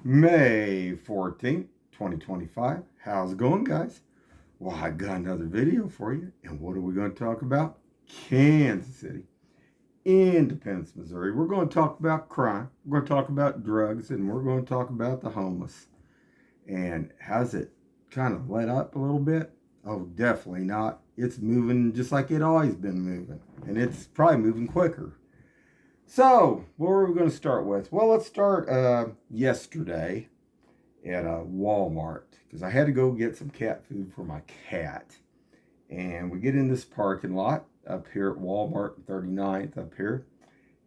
May 14th, 2025. How's it going, guys? Well, I got another video for you. And what are we going to talk about? Kansas City, Independence, Missouri. We're going to talk about crime. We're going to talk about drugs. And we're going to talk about the homeless. And has it kind of let up a little bit? Oh, definitely not. It's moving just like it always been moving. And it's probably moving quicker. So, what are we going to start with? Well, let's start yesterday at Walmart because I had to go get some cat food for my cat. And we get in this parking lot up here at Walmart 39th up here.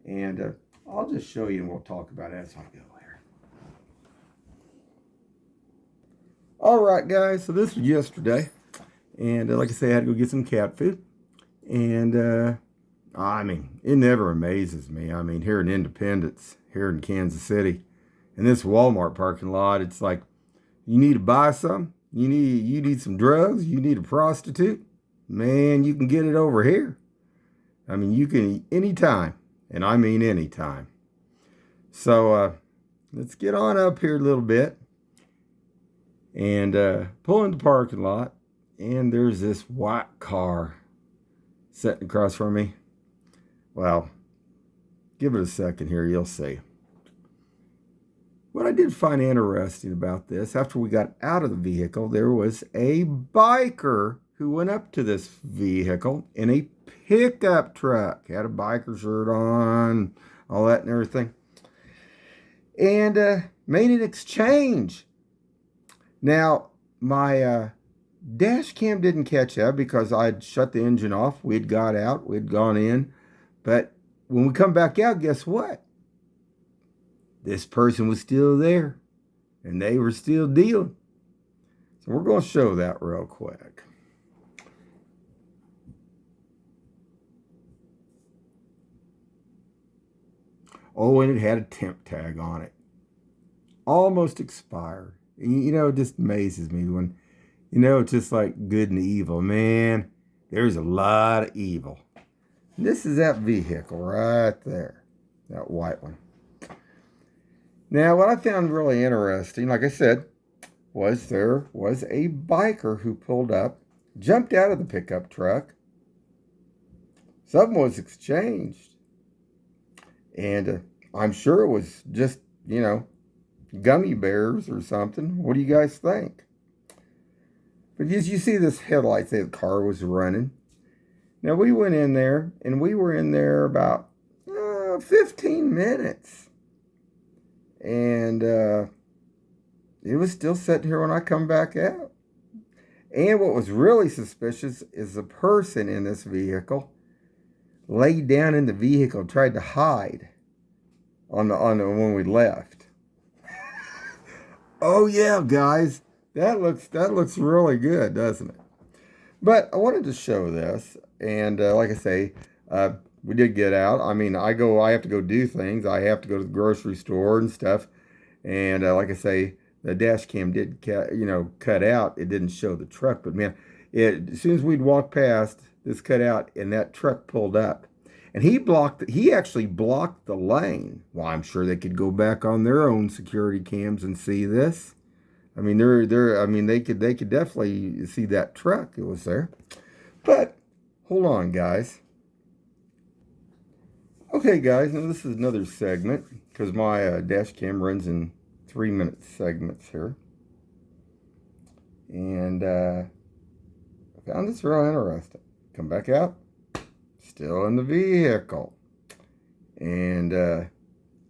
And I'll just show you and we'll talk about it as I go there. All right, guys. So this was yesterday. And like I say, I had to go get some cat food. And it never amazes me. Here in Independence, here in Kansas City, in this Walmart parking lot, it's like, you need to buy something, you need some drugs, you need a prostitute, man, you can get it over here. You can anytime, and I mean anytime. So let's get on up here a little bit and pull in the parking lot, and there's this white car sitting across from me. Well, give it a second here, you'll see. What I did find interesting about this, after we got out of the vehicle, there was a biker who went up to this vehicle in a pickup truck. Had a biker shirt on, all that and everything. And made an exchange. Now, my dash cam didn't catch up because I'd shut the engine off. We'd got out, we'd gone in. But when we come back out, guess what? This person was still there, and they were still dealing. So we're going to show that real quick. Oh, and it had a temp tag on it. Almost expired. It just amazes me when, it's just like good and evil. Man, there's a lot of evil. This is that vehicle right there, that white one. Now, what I found really interesting, like I said, was there was a biker who pulled up, jumped out of the pickup truck. Something was exchanged. And I'm sure it was just, gummy bears or something. What do you guys think? But as you see this headlight, say the car was running. Now, we went in there, and we were in there about 15 minutes. And it was still sitting here when I come back out. And what was really suspicious is the person in this vehicle laid down in the vehicle, tried to hide on the when we left. Oh yeah, guys, that looks really good, doesn't it? But I wanted to show this, and like I say, we did get out. I have to go do things. I have to go to the grocery store and stuff. And like I say, the dash cam did cut out. It didn't show the truck, but man, as soon as we'd walked past, this cut out, and that truck pulled up. And he actually blocked the lane. Well, I'm sure they could go back on their own security cams and see this. They could definitely see that truck. It was there. But hold on, guys. Okay, guys, now this is another segment because my dash cam runs in 3-minute segments here. And I found this real interesting. Come back out. Still in the vehicle. And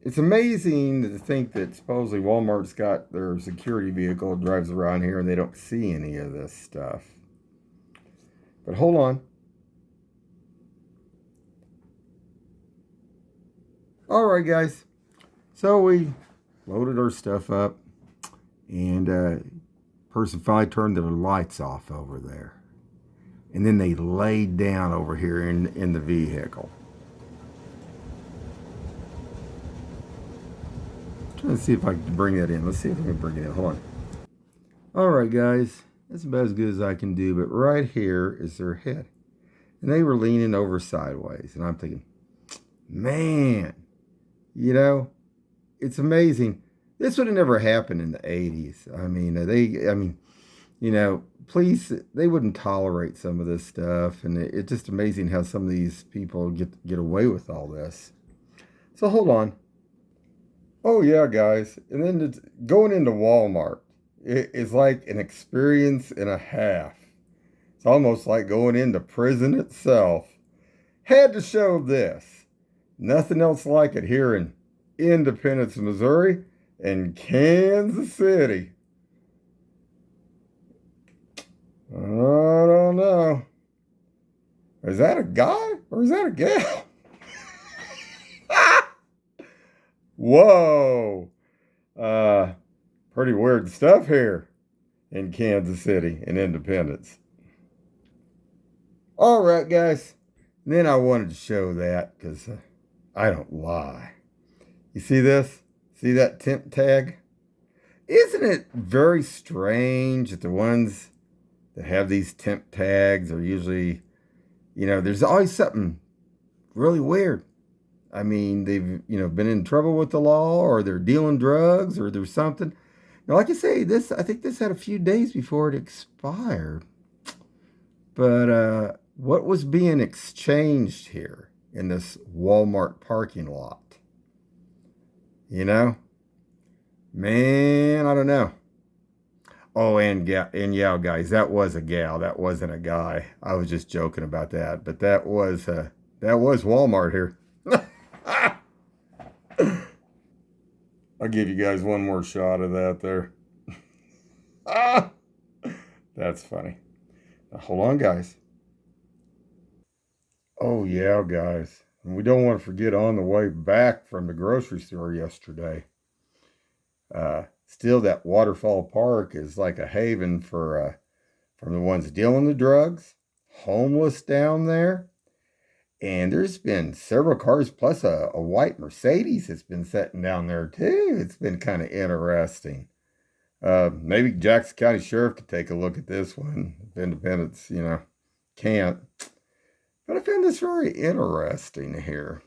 it's amazing to think that supposedly Walmart's got their security vehicle that drives around here and they don't see any of this stuff. But hold on. All right, guys. So we loaded our stuff up, and person finally turned the lights off over there. And then they laid down over here in the vehicle. I'm trying to see if I can bring that in. Let's see if I can bring it in. Hold on. All right, guys. That's about as good as I can do. But right here is their head. And they were leaning over sideways. And I'm thinking, man, it's amazing. This would have never happened in the 80s. I mean, police, they wouldn't tolerate some of this stuff. And it's just amazing how some of these people get away with all this. So hold on. Oh, yeah, guys. And then going into Walmart is like an experience and a half. It's almost like going into prison itself. Had to show this. Nothing else like it here in Independence, Missouri and Kansas City. I don't know. Is that a guy or is that a gal? Whoa. Uh, Pretty weird stuff here in Kansas City and Independence. All right, guys. And then I wanted to show that because I don't lie. You see this? See that temp tag? Isn't it very strange that the ones that have these temp tags are usually, there's always something really weird. I mean, they've, been in trouble with the law or they're dealing drugs or there's something. Now, like I say, I think this had a few days before it expired. But what was being exchanged here in this Walmart parking lot? You know? Man, I don't know. Oh, and yeah, guys, that was a gal. That wasn't a guy. I was just joking about that. But that was Walmart here. I'll give you guys one more shot of that there. Ah, that's funny. Now, hold on, guys. Oh, yeah, guys. And we don't want to forget on the way back from the grocery store yesterday. Still, that Waterfall Park is like a haven for from the ones dealing the drugs, homeless down there. And there's been several cars plus a white Mercedes that's been sitting down there too. It's been kind of interesting. Maybe Jackson County Sheriff could take a look at this one. If Independence, can't. But I found this very interesting here.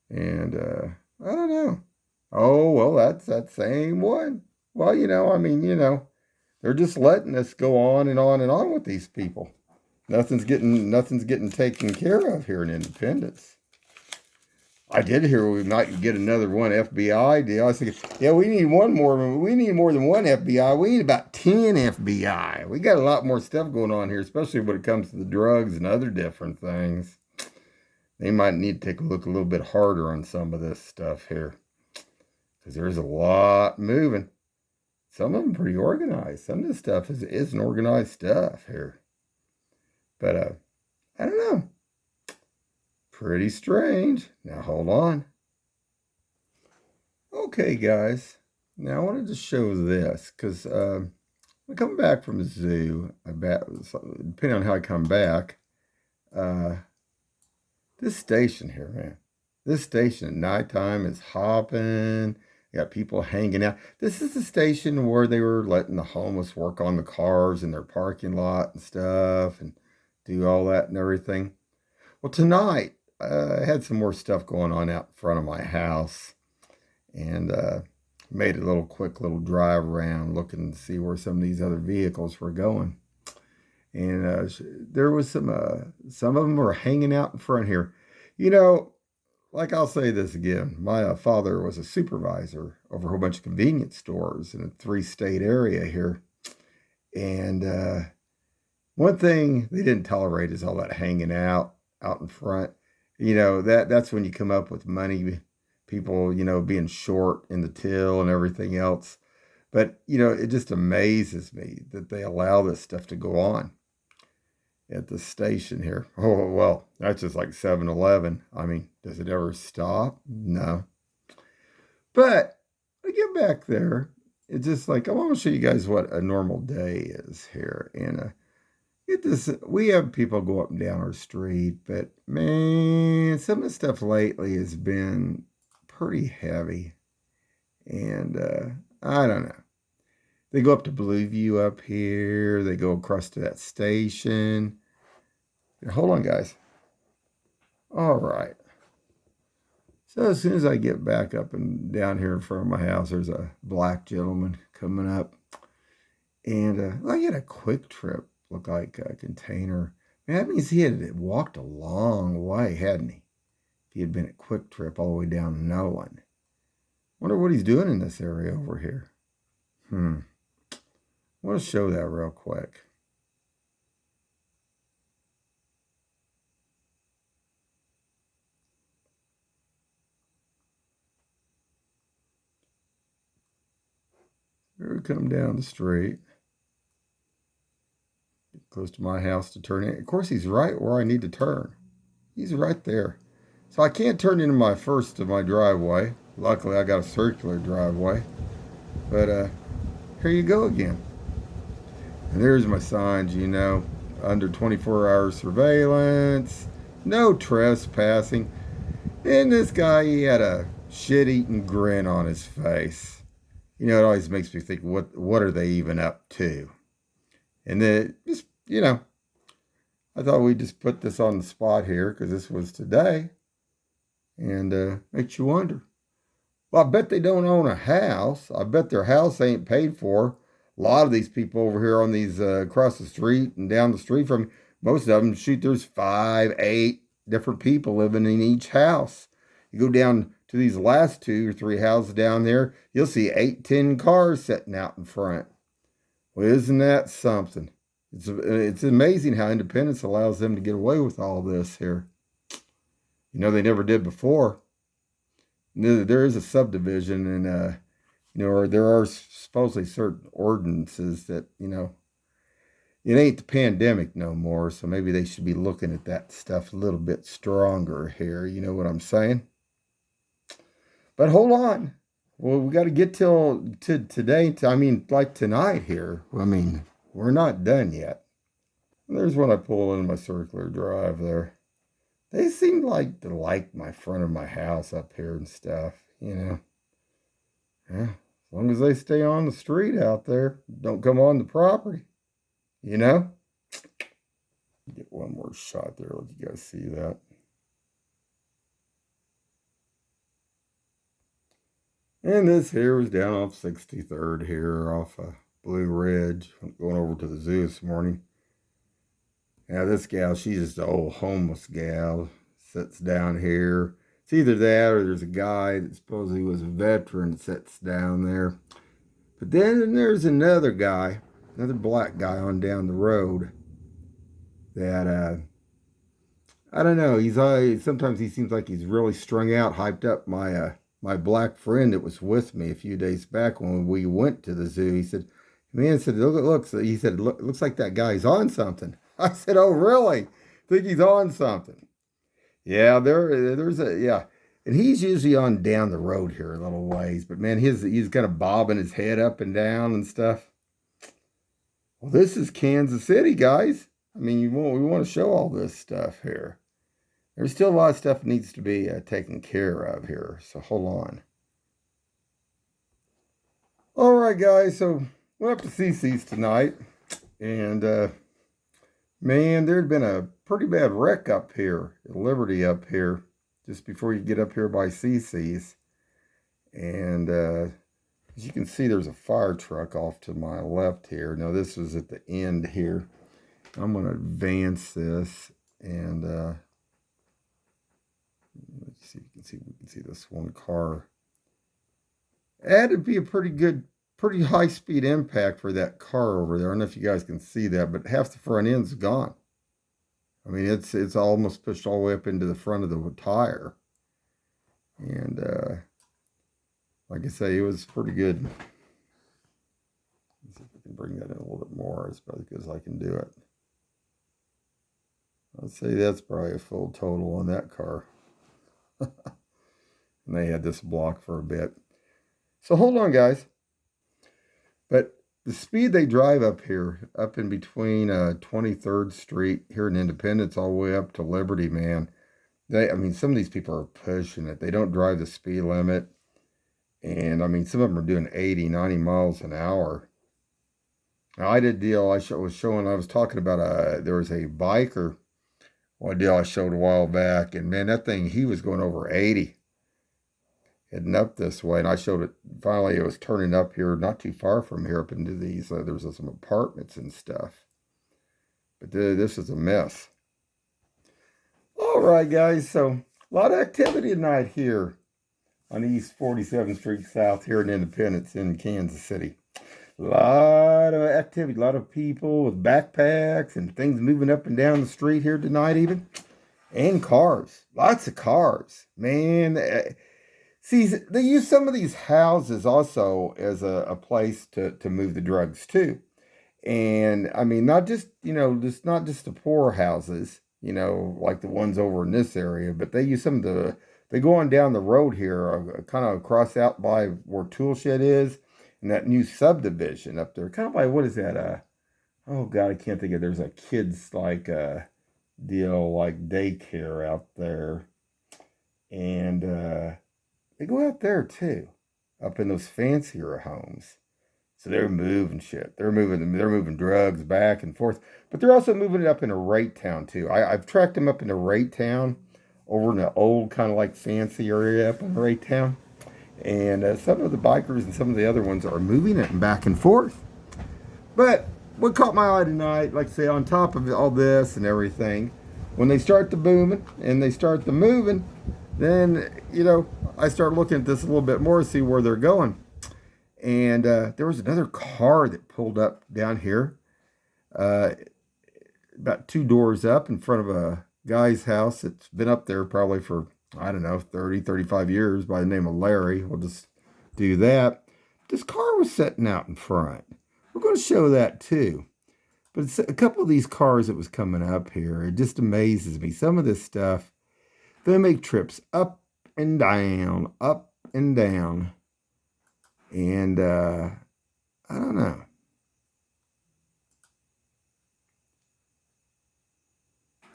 And I don't know. Oh, well, that's that same one. Well, they're just letting us go on and on and on with these people. Nothing's getting taken care of here in Independence. I did hear we might get another one FBI deal. I was thinking, yeah, we need one more. We need more than one FBI. We need about 10 FBI. We got a lot more stuff going on here, especially when it comes to the drugs and other different things. They might need to take a look a little bit harder on some of this stuff here. Because there's a lot moving. Some of them pretty organized. Some of this stuff isn't organized stuff here. But I don't know. Pretty strange. Now hold on. Okay, guys. Now I wanted to show this because I come back from the zoo. I bet depending on how I come back, this station here, man. This station at nighttime is hopping. You got people hanging out. This is the station where they were letting the homeless work on the cars in their parking lot and stuff and do all that and everything. Well, tonight, I had some more stuff going on out in front of my house and made a quick little drive around looking to see where some of these other vehicles were going. And there was some of them were hanging out in front here. Like I'll say this again, my father was a supervisor over a whole bunch of convenience stores in a 3-state area here. And one thing they didn't tolerate is all that hanging out in front. That's when you come up with money, people, being short in the till and everything else. But, it just amazes me that they allow this stuff to go on at the station here. Oh, well, that's just like 7-Eleven. I mean, does it ever stop? No. But I get back there. It's just like, I want to show you guys what a normal day is here. And get this, we have people go up and down our street, but man, some of the stuff lately has been pretty heavy. And I don't know. They go up to Blueview up here. They go across to that station. Here, hold on, guys. All right. So as soon as I get back up and down here in front of my house, there's a black gentleman coming up. And I had a Quick Trip, look like a container. Man, that means he had walked a long way, hadn't he? If he had been at Quick Trip all the way down to Nolan. Wonder what he's doing in this area over here. I want to show that real quick. Here we come down the street. Get close to my house to turn in. Of course, he's right where I need to turn. He's right there. So I can't turn into my driveway. Luckily, I got a circular driveway. But here you go again. And there's my signs, under 24-hour surveillance, no trespassing. And this guy, he had a shit-eating grin on his face. It always makes me think, what are they even up to? And then, just, I thought we'd just put this on the spot here because this was today. And makes you wonder. Well, I bet they don't own a house. I bet their house ain't paid for. A lot of these people over here on these across the street and down the street from, most of them, there's 5, 8 different people living in each house. You go down to these last 2 or 3 houses down there, you'll see 8, 10 cars sitting out in front. Well, isn't that something? It's amazing how independence allows them to get away with all this here. They never did before. There is a subdivision, and there are supposedly certain ordinances that it ain't the pandemic no more, so maybe they should be looking at that stuff a little bit stronger here. You know what I'm saying? But hold on. Well, we got to get to today. Like tonight here. We're not done yet. And there's when I pull in my circular drive there. They seem to like my front of my house up here and stuff, Yeah, as long as they stay on the street out there, don't come on the property, Get one more shot there. Let you guys see that. And this here was down off 63rd here, off Blue Ridge. I'm going over to the zoo this morning. Now, this gal, she's just an old homeless gal, sits down here. It's either that or there's a guy that supposedly was a veteran that sits down there. But then there's another guy, another black guy on down the road that, I don't know, sometimes he seems like he's really strung out, hyped up. My black friend that was with me a few days back when we went to the zoo, he said, man, looks like that guy's on something. I said, oh, really? Think he's on something? Yeah, yeah. And he's usually on down the road here a little ways, but man, he's kind of bobbing his head up and down and stuff. Well, this is Kansas City, guys. We want to show all this stuff here. There's still a lot of stuff that needs to be taken care of here, so hold on. All right, guys, so went up to CC's tonight, and man, there'd been a pretty bad wreck up here at Liberty up here, just before you get up here by CC's. And as you can see, there's a fire truck off to my left here. Now, this was at the end here. I'm going to advance this, and let's see if we can see this one car. That'd be a pretty high-speed impact for that car over there. I don't know if you guys can see that, but half the front end's gone. It's almost pushed all the way up into the front of the tire. And like I say, it was pretty good. Let's see if we can bring that in a little bit more as good as I can do it. I'd say that's probably a full total on that car. And they had this block for a bit. So hold on, guys. But the speed they drive up here, up in between 23rd Street here in Independence, all the way up to Liberty, man. Some of these people are pushing it. They don't drive the speed limit. And, some of them are doing 80, 90 miles an hour. Now, I did a deal I was talking about, there was a biker, one deal I showed a while back. And, man, that thing, he was going over 80. heading up this way, and I showed it. Finally, it was turning up here, not too far from here, up into these. There's some apartments and stuff. But this is a mess. All right, guys. So a lot of activity tonight here on East 47th Street South here in Independence in Kansas City. A lot of activity, a lot of people with backpacks and things moving up and down the street here tonight, even. And cars. Lots of cars. Man, see, they use some of these houses also as a place to move the drugs too. And I mean, not just, just not just the poor houses, like the ones over in this area, but they use some of they go on down the road here, kind of across out by where Tool Shed is, and that new subdivision up there. Kind of by, what is that? Oh God, I can't think of, there's a kids like deal like daycare out there. And they go out there too, up in those fancier homes. So they're moving shit. They're moving drugs back and forth. But they're also moving it up into Raytown too. I've tracked them up into Raytown, over in the old kind of like fancy area up in Raytown. And some of the bikers and some of the other ones are moving it back and forth. But what caught my eye tonight, like I say, on top of all this and everything, when they start the booming and they start the moving, then, I start looking at this a little bit more to see where they're going. And there was another car that pulled up down here, about 2 doors up in front of a guy's house that's been up there probably for, I don't know, 30, 35 years, by the name of Larry. We'll just do that. This car was sitting out in front. We're going to show that too. But it's a couple of these cars that was coming up here. It just amazes me. Some of this stuff, they make trips up and down, up and down. And I don't know.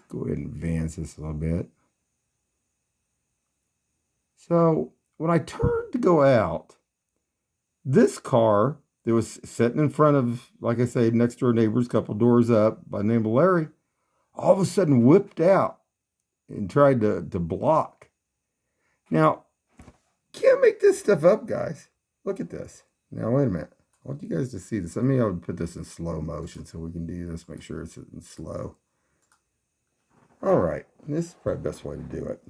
Go ahead and advance this a little bit. So when I turned to go out, this car that was sitting in front of, like I say, next door neighbors, couple doors up, by the name of Larry, all of a sudden whipped out and tried to block. Now, can't make this stuff up, guys. Look at this. Now, wait a minute. I want you guys to see this. Let me put this in slow motion so we can do this. Make sure it's in slow. All right. This is probably the best way to do it.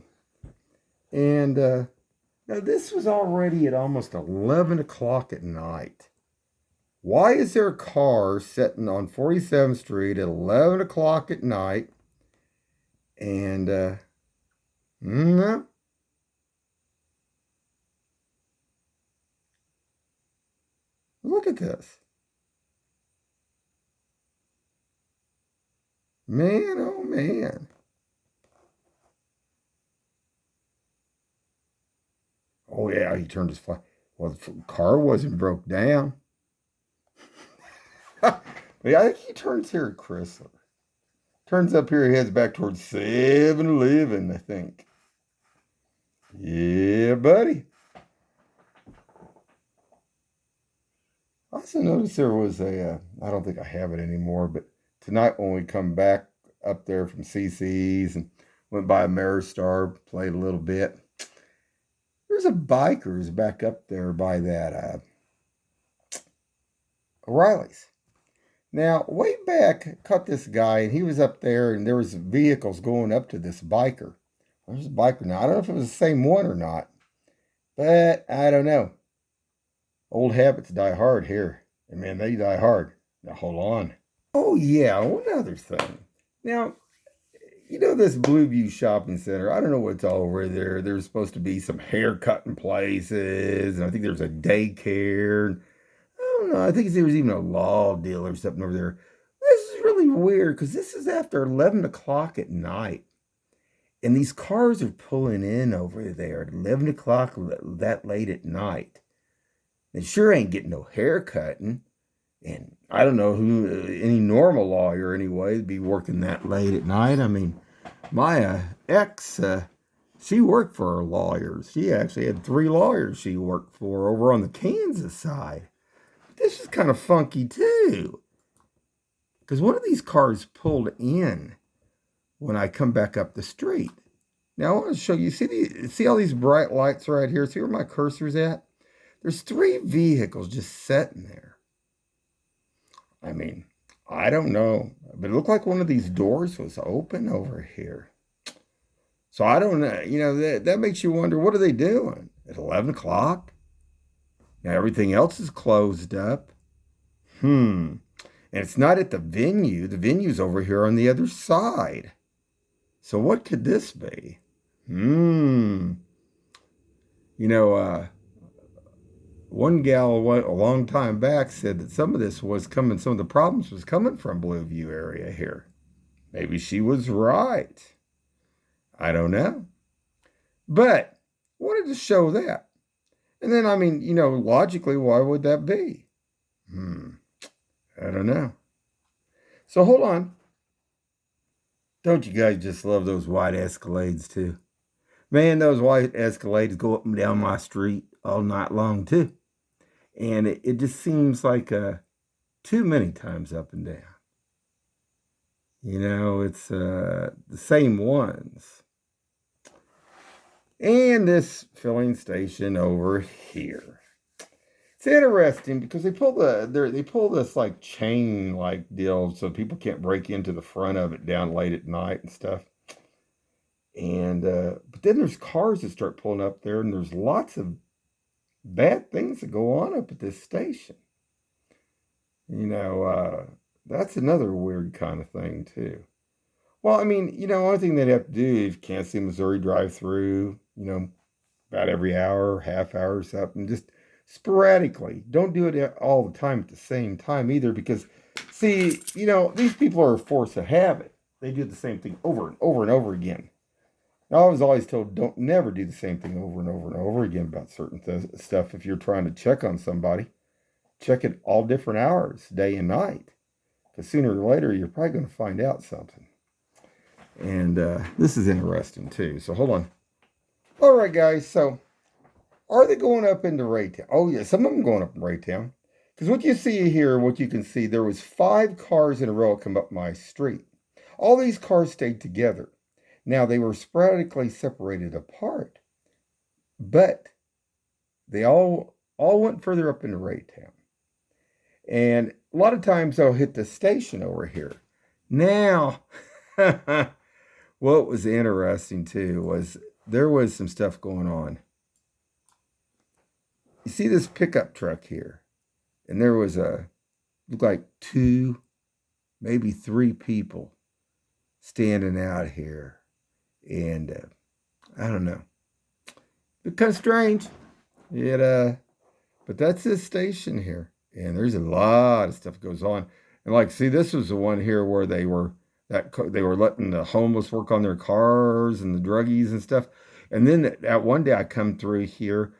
And now this was already at almost 11 o'clock at night. Why is there a car sitting on 47th Street at 11 o'clock at night? And, no. Look at this. Man, oh man. Oh yeah, he turned his fly. Well, the car wasn't broke down. But yeah, I think he turns here at Chrysler. Turns up here, he heads back towards 7-Eleven, I think. Yeah, buddy. I also noticed there was I don't think I have it anymore, but tonight when we come back up there from CC's and went by Ameristar, played a little bit, there's a bikers back up there by that O'Reilly's. Now, way back, caught this guy, and he was up there, and there was vehicles going up to this biker. There's a biker now. I don't know if it was the same one or not, but I don't know. Old habits die hard here. And man, they die hard. Now, hold on. Oh, yeah, one other thing. Now, this Blueview Shopping Center, I don't know what's all over there. There's supposed to be some haircutting places, and I think there's a daycare. I don't know. I think there was even a law deal or something over there. This is really weird because this is after 11 o'clock at night. And these cars are pulling in over there at 11 o'clock that late at night. They sure ain't getting no haircutting. And I don't know who, any normal lawyer anyway, would be working that late at night. I mean, my ex, she worked for her lawyers. She actually had 3 lawyers she worked for over on the Kansas side. This is kind of funky too. Because one of these cars pulled in when I come back up the street. Now I want to show you, see all these bright lights right here? See where my cursor's at? There's 3 vehicles just sitting there. I mean, I don't know, but it looked like one of these doors was open over here. So I don't know, that makes you wonder, what are they doing at 11 o'clock? Now everything else is closed up. And it's not at the venue. The venue's over here on the other side. So what could this be? You know, one gal a long time back said that some of the problems was coming from Blueview area here. Maybe she was right. I don't know. But wanted to show that. And then, I mean, logically, why would that be? I don't know. So hold on. Don't you guys just love those white Escalades too? Man, those white Escalades go up and down my street all night long too. And it just seems like too many times up and down. It's the same ones. And this filling station over here. It's interesting because they pull this like chain like deal so people can't break into the front of it down late at night and stuff. And but then there's cars that start pulling up there, and there's lots of bad things that go on up at this station. That's another weird kind of thing too. Well, I mean, only thing they'd have to do if Kansas City, Missouri drive through, about every hour, half hour or something, just sporadically. Don't do it all the time at the same time either, because see, these people are a force of habit. They do the same thing over and over and over again. Now, I was always told don't never do the same thing over and over and over again about certain stuff. If you're trying to check on somebody, check it all different hours, day and night, because sooner or later you're probably going to find out something. And this is interesting too. So hold on. All right, guys. So are they going up into Raytown? Oh, yeah. Some of them going up in Raytown. Because what you see here, what you can see, there was 5 cars in a row come up my street. All these cars stayed together. Now, they were sporadically separated apart. But they all went further up into Raytown. And a lot of times they'll hit the station over here. Now, what was interesting too was there was some stuff going on. You see this pickup truck here, and there was looked like 2, maybe 3 people standing out here, and I don't know, it's kind of strange. But that's this station here, and there's a lot of stuff goes on. And like, see, this was the one here where they were letting the homeless work on their cars and the druggies and stuff. And then that one day I come through here,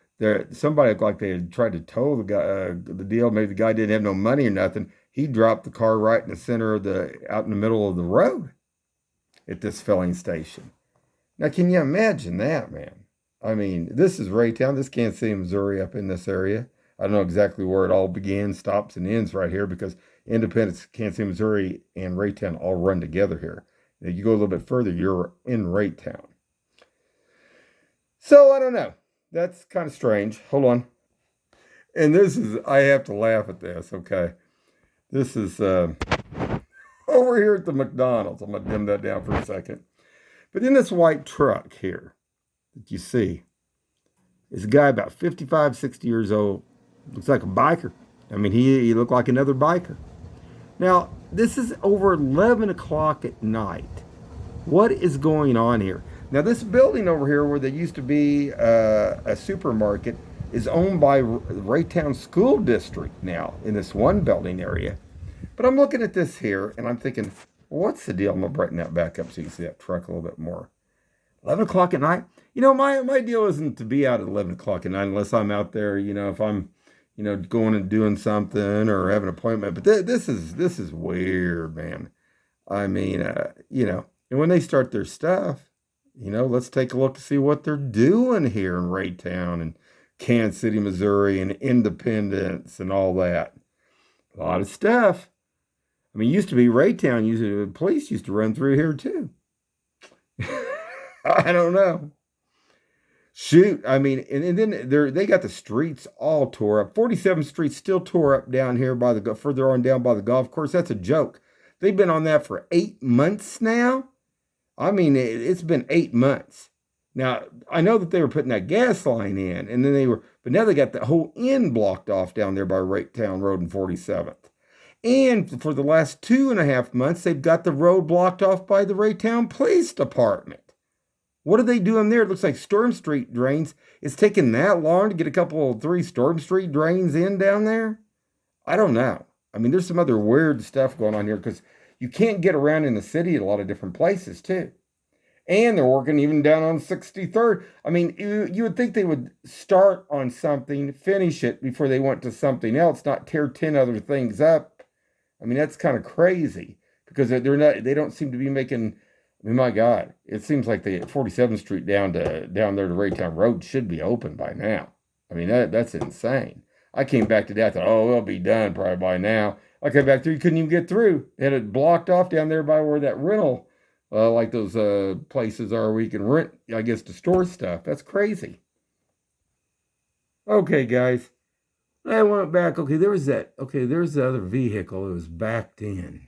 somebody looked like they had tried to tow the guy, the deal. Maybe the guy didn't have no money or nothing. He dropped the car right in the center of out in the middle of the road at this filling station. Now, can you imagine that, man? I mean, this is Raytown. This Kansas City, Missouri, up in this area. I don't know exactly where it all begins, stops, and ends right here, because Independence, Kansas City, Missouri, and Raytown all run together here. If you go a little bit further, you're in Raytown. So, I don't know. That's kind of strange. Hold on. And I have to laugh at this, okay? This is over here at the McDonald's. I'm going to dim that down for a second. But in this white truck here that you see, is a guy about 55, 60 years old. Looks like a biker. I mean, he looked like another biker. Now, this is over 11 o'clock at night. What is going on here? Now, this building over here where there used to be a supermarket is owned by Raytown School District now in this one building area. But I'm looking at this here, and I'm thinking, what's the deal? I'm going to brighten that back up so you can see that truck a little bit more. 11 o'clock at night? My deal isn't to be out at 11 o'clock at night unless I'm out there, if I'm, going and doing something or have an appointment. But this is weird, man. I mean, and when they start their stuff, let's take a look to see what they're doing here in Raytown and Kansas City, Missouri, and Independence and all that. A lot of stuff. I mean, used to be Raytown, the police used to run through here too. I don't know. Shoot, I mean, and then they got the streets all tore up. 47th Street still tore up down here by the further on down by the golf course. That's a joke. They've been on that for 8 months now. I mean, it's been 8 months. Now, I know that they were putting that gas line in, and then but now they got the whole end blocked off down there by Town Road and 47th. And for the last 2.5 months, they've got the road blocked off by the Raytown Police Department. What are they doing there? It looks like Storm Street drains. It's taking that long to get a couple of 3 Storm Street drains in down there? I don't know. I mean, there's some other weird stuff going on here because you can't get around in the city at a lot of different places, too. And they're working even down on 63rd. I mean, you would think they would start on something, finish it before they went to something else, not tear 10 other things up. I mean, that's kind of crazy because they don't seem to be making. I mean, my God, it seems like the 47th Street down there to Raytown Road should be open by now. I mean, that's insane. I came back to that, thought, oh, it'll be done probably by now. I came back through, you couldn't even get through. It had it blocked off down there by where that rental, like those places are where you can rent, I guess, to store stuff. That's crazy. Okay, guys, I went back. Okay, there was that. Okay, there's the other vehicle. It was backed in,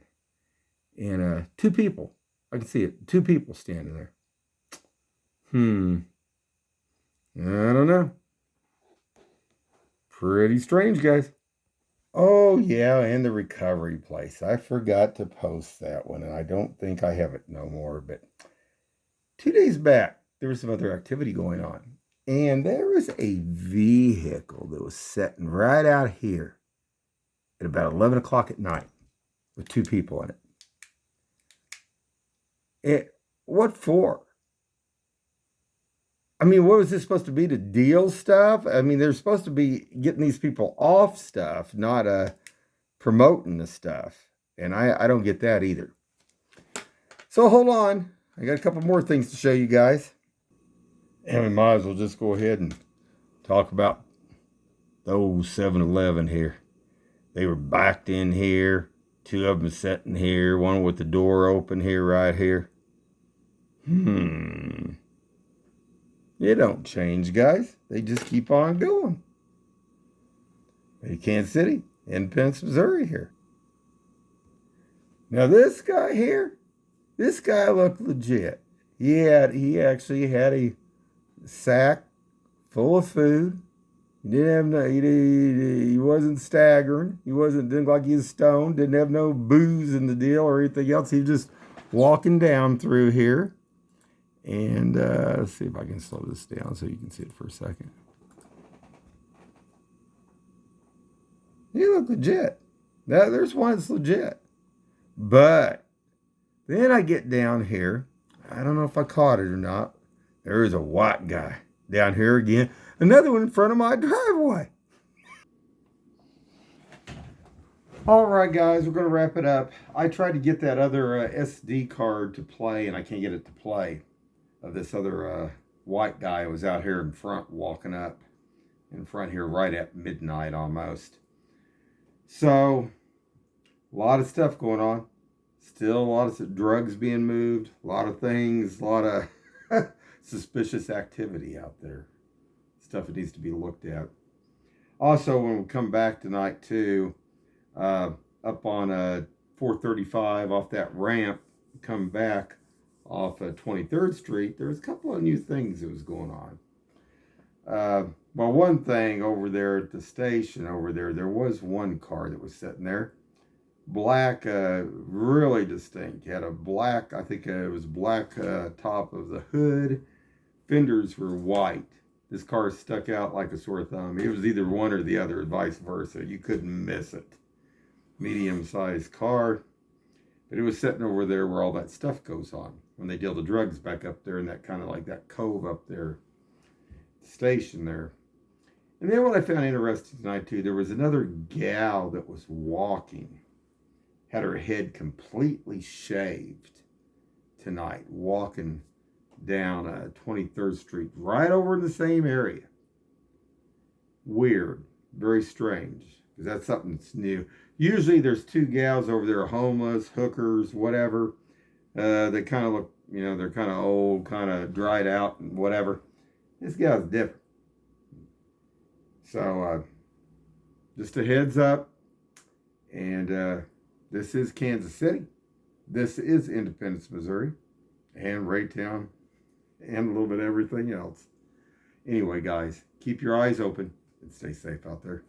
and 2 people. I can see it. 2 people standing there. Hmm. I don't know. Pretty strange, guys. Oh, yeah, and the recovery place. I forgot to post that one, and I don't think I have it no more. But 2 days back, there was some other activity going on. And there was a vehicle that was sitting right out here at about 11 o'clock at night with 2 people in it. What for? I mean, what was this supposed to be, to deal stuff? I mean, they're supposed to be getting these people off stuff, not promoting the stuff. And I don't get that either. So hold on. I got a couple more things to show you guys. And we might as well just go ahead and talk about the old 7-Eleven here. They were backed in here. 2 of them sitting here. One with the door open here, right here. It don't change, guys. They just keep on going. In Kansas City, Independence, Missouri here. Now this guy here, this guy looked legit. He actually had a sack full of food. He didn't have no, he wasn't staggering. Didn't look like he was stoned. Didn't have no booze in the deal or anything else. He was just walking down through here. And let's see if I can slow this down so you can see it for a second. He looked legit. Now, there's one that's legit. But then I get down here. I don't know if I caught it or not. There is a white guy down here again. Another one in front of my driveway. All right, guys, we're going to wrap it up. I tried to get that other SD card to play, and I can't get it to play. Of this other white guy who was out here in front, walking up in front here right at midnight almost. So, a lot of stuff going on. Still a lot of drugs being moved, a lot of things, a lot of suspicious activity out there. Stuff that needs to be looked at. Also, when we come back tonight too, up on 435 off that ramp, come back off 23rd Street, there was a couple of new things that was going on. Well, one thing over there at the station over there was one car that was sitting there. Black, really distinct. Had a black, I think it was black top of the hood. Fenders were white. This car stuck out like a sore thumb. It was either one or the other, vice versa. You couldn't miss it. Medium-sized car. But it was sitting over there where all that stuff goes on. When they deal the drugs back up there in that kind of like that cove up there, station there. And then what I found interesting tonight too, there was another gal that was walking, had her head completely shaved tonight, walking down 23rd Street, right over in the same area. Weird, very strange, because that's something that's new. Usually there's 2 gals over there, homeless, hookers, whatever. They kind of look, You know, they're kind of old, kind of dried out and whatever. This guy's different. So, just a heads up. And this is Kansas City. This is Independence, Missouri. And Raytown. And a little bit of everything else. Anyway, guys, keep your eyes open and stay safe out there.